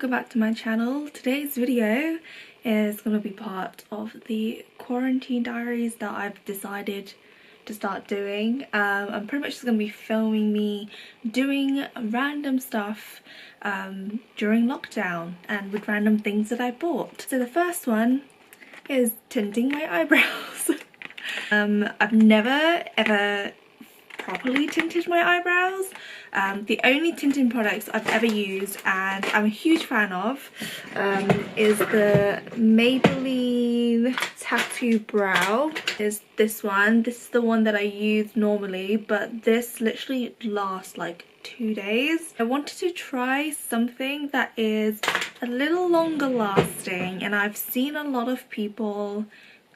welcome back to my channel. Today's video is going to be part of the quarantine diaries that I've decided to start doing. I'm pretty much just going to be filming me doing random stuff during lockdown and with random things that I bought. So the first one is tinting my eyebrows. I've never ever properly tinted my eyebrows. The only tinting products I've ever used and I'm a huge fan of is the Maybelline Tattoo Brow. Is this one. This is the one that I use normally, but this literally lasts like 2 days. I wanted to try something that is a little longer lasting, and I've seen a lot of people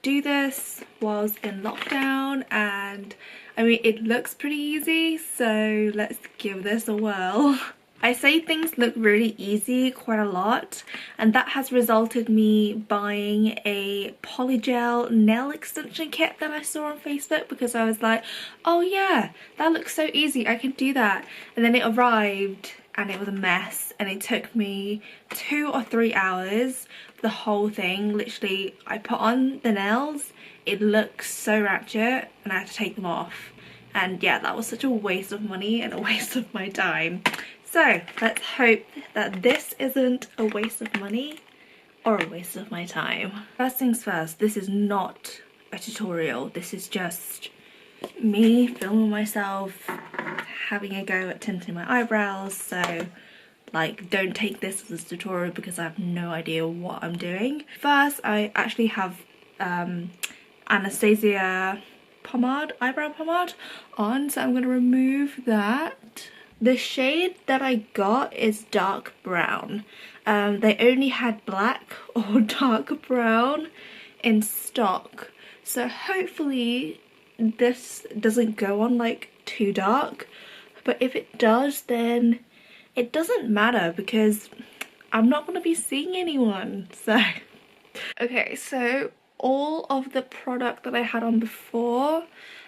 do this whilst in lockdown, and I mean it looks pretty easy, so let's give this a whirl. I say things look really easy quite a lot, and that has resulted me buying a polygel nail extension kit that I saw on Facebook because I was like, oh yeah, that looks so easy, I can do that. And then it arrived and it was a mess, and it took me 2 or 3 hours for the whole thing. Literally, I put on the nails, it looks so ratchet, and I had to take them off. And yeah, that was such a waste of money and a waste of my time. So let's hope that this isn't a waste of money or a waste of my time. First things first, this is not a tutorial. This is just me filming myself having a go at tinting my eyebrows. So like, don't take this as a tutorial because I have no idea what I'm doing. First, I actually have Anastasia pomade, eyebrow pomade on, so I'm going to remove that. The shade that I got is dark brown. They only had black or dark brown in stock, so hopefully this doesn't go on like too dark, but if it does then it doesn't matter because I'm not going to be seeing anyone. So okay, so all of the product that I had on before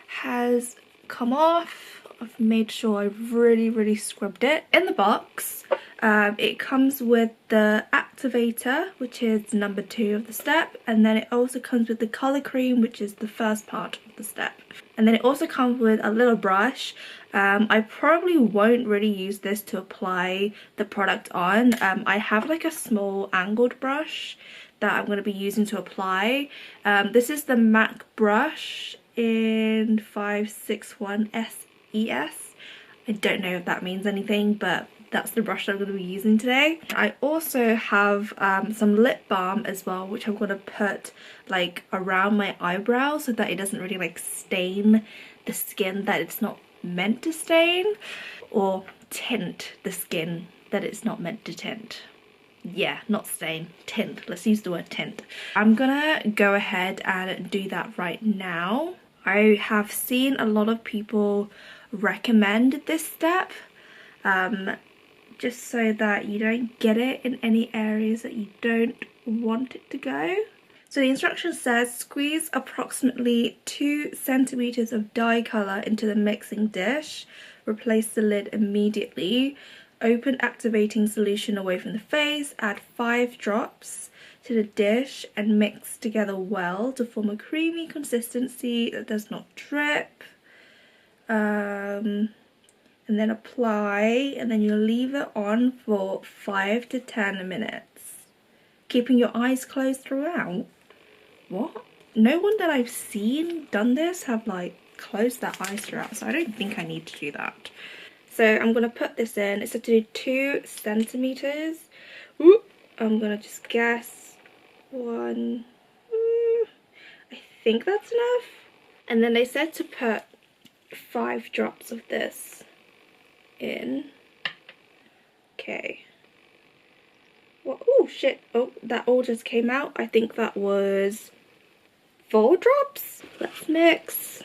has come off. I've made sure I've really scrubbed it. In the box, it comes with the activator, which is number 2 of the step, and then it also comes with the colour cream, which is the first part of the step. And then it also comes with a little brush. I probably won't really use this to apply the product on. I have like a small angled brush that I'm going to be using to apply. This is the MAC brush in 561 SES. I don't know if that means anything, but that's the brush that I'm going to be using today. I also have some lip balm as well, which I'm going to put like around my eyebrows so that it doesn't really like stain the skin that it's not meant to stain, or tint the skin that it's not meant to tint. Yeah, not stain, tint. Let's use the word tint. I'm gonna go ahead and do that right now. I have seen a lot of people recommend this step just so that you don't get it in any areas that you don't want it to go. So the instruction says squeeze approximately 2 centimeters of dye color into the mixing dish, replace the lid immediately, open activating solution away from the face, add 5 drops to the dish and mix together well to form a creamy consistency that does not drip. And then apply, and then you'll leave it on for 5 to 10 minutes, keeping your eyes closed throughout. What? No one that I've seen done this have like closed their eyes throughout, so I don't think I need to do that. So I'm gonna put this in. It's said to do 2 centimeters. Ooh, I'm gonna just guess 1. I think that's enough. And then they said to put 5 drops of this in. Okay. What? Oh shit! Oh, that all just came out. I think that was 4 drops. Let's mix.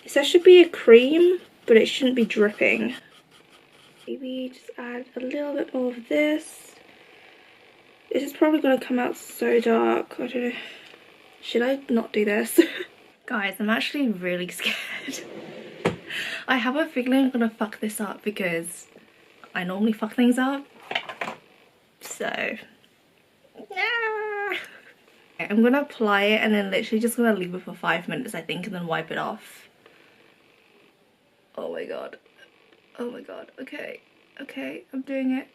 So that should be a cream, but it shouldn't be dripping. Maybe just add a little bit more of this. This is probably going to come out so dark. I don't know. Should I not do this? Guys, I'm actually really scared. I have a feeling I'm going to fuck this up because I normally fuck things up. so nah. I'm gonna apply it and then literally just gonna leave it for 5 minutes, I think, and then wipe it off. Oh my god. Oh my god. Okay. Okay, I'm doing it.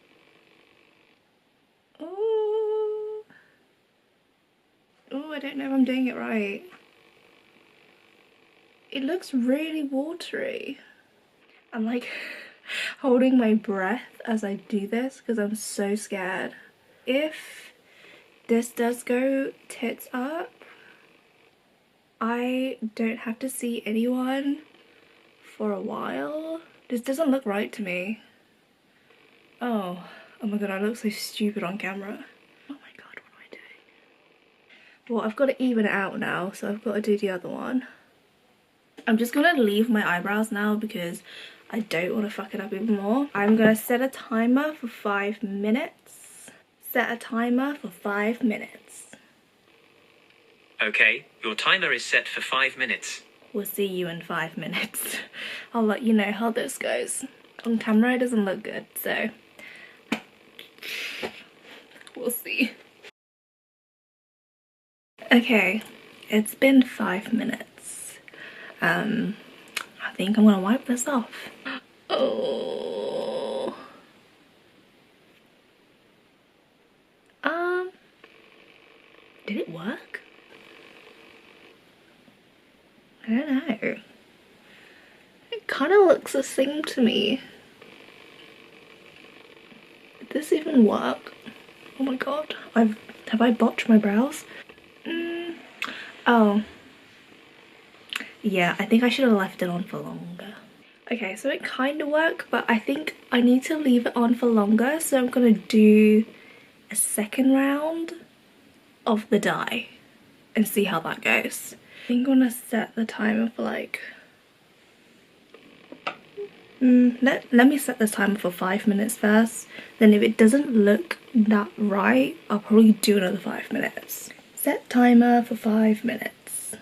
Oh. Oh, I don't know if I'm doing it right. It looks really watery. I'm like holding my breath as I do this because I'm so scared. If this does go tits up, I don't have to see anyone for a while. This doesn't look right to me. Oh my god, I look so stupid on camera. Oh my god, what am I doing? Well, I've got to even it out now, so I've got to do the other one. I'm just gonna leave my eyebrows now because I don't want to fuck it up even more. I'm gonna set a timer for 5 minutes. Set a timer for 5 minutes. Okay, your timer is set for 5 minutes. We'll see you in 5 minutes. I'll let you know how this goes. On camera it doesn't look good, so we'll see. Okay, it's been 5 minutes. I think I'm gonna wipe this off. Oh. Did it work? I don't know. It kind of looks the same to me. Did this even work? Oh my god. Have I botched my brows? Oh. Yeah, I think I should have left it on for longer. Okay, so it kind of worked, but I think I need to leave it on for longer, so I'm gonna do a second round of the dye and see how that goes. I think I'm gonna set the timer for like let me set the timer for 5 minutes first, then if it doesn't look that right, I'll probably do another 5 minutes. Set timer for 5 minutes.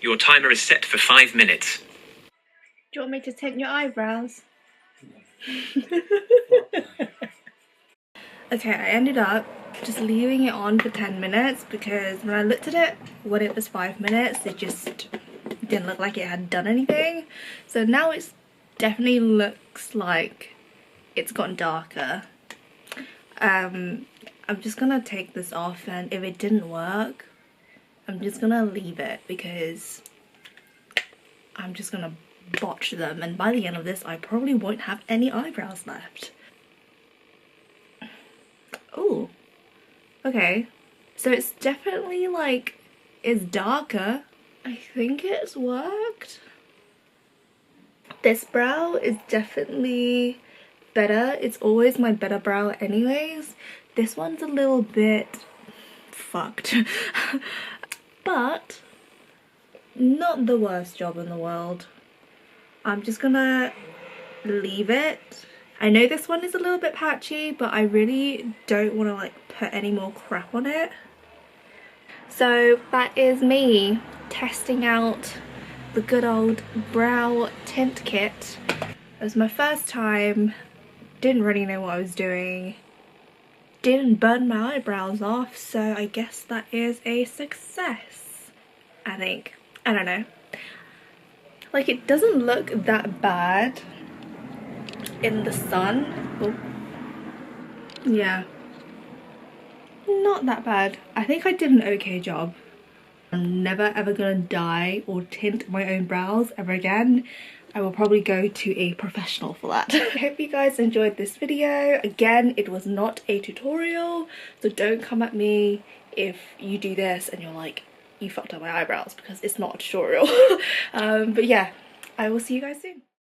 Your timer is set for 5 minutes. Do you want me to tint your eyebrows? Okay, I ended up just leaving it on for 10 minutes because when I looked at it when it was 5 minutes, it just didn't look like it had done anything. So now it's definitely looks like it's gotten darker. I'm just gonna take this off, and if it didn't work, I'm just gonna leave it because I'm just gonna botch them, and by the end of this I probably won't have any eyebrows left. Oh, okay, so it's definitely like it's darker. I think it's worked. This brow is definitely better. It's always my better brow anyways. This one's a little bit fucked. But not the worst job in the world. I'm just gonna leave it. I know this one is a little bit patchy, but I really don't want to like put any more crap on it. So that is me testing out the good old brow tint kit. It was my first time, didn't really know what I was doing, didn't burn my eyebrows off, so I guess that is a success, I think. I don't know. Like, it doesn't look that bad in the sun. Oh. Yeah. Not that bad. I think I did an okay job. I'm never ever gonna dye or tint my own brows ever again. I will probably go to a professional for that. I hope you guys enjoyed this video. Again, it was not a tutorial, so don't come at me if you do this and you're like, you fucked up my eyebrows, because it's not a tutorial. But yeah, I will see you guys soon.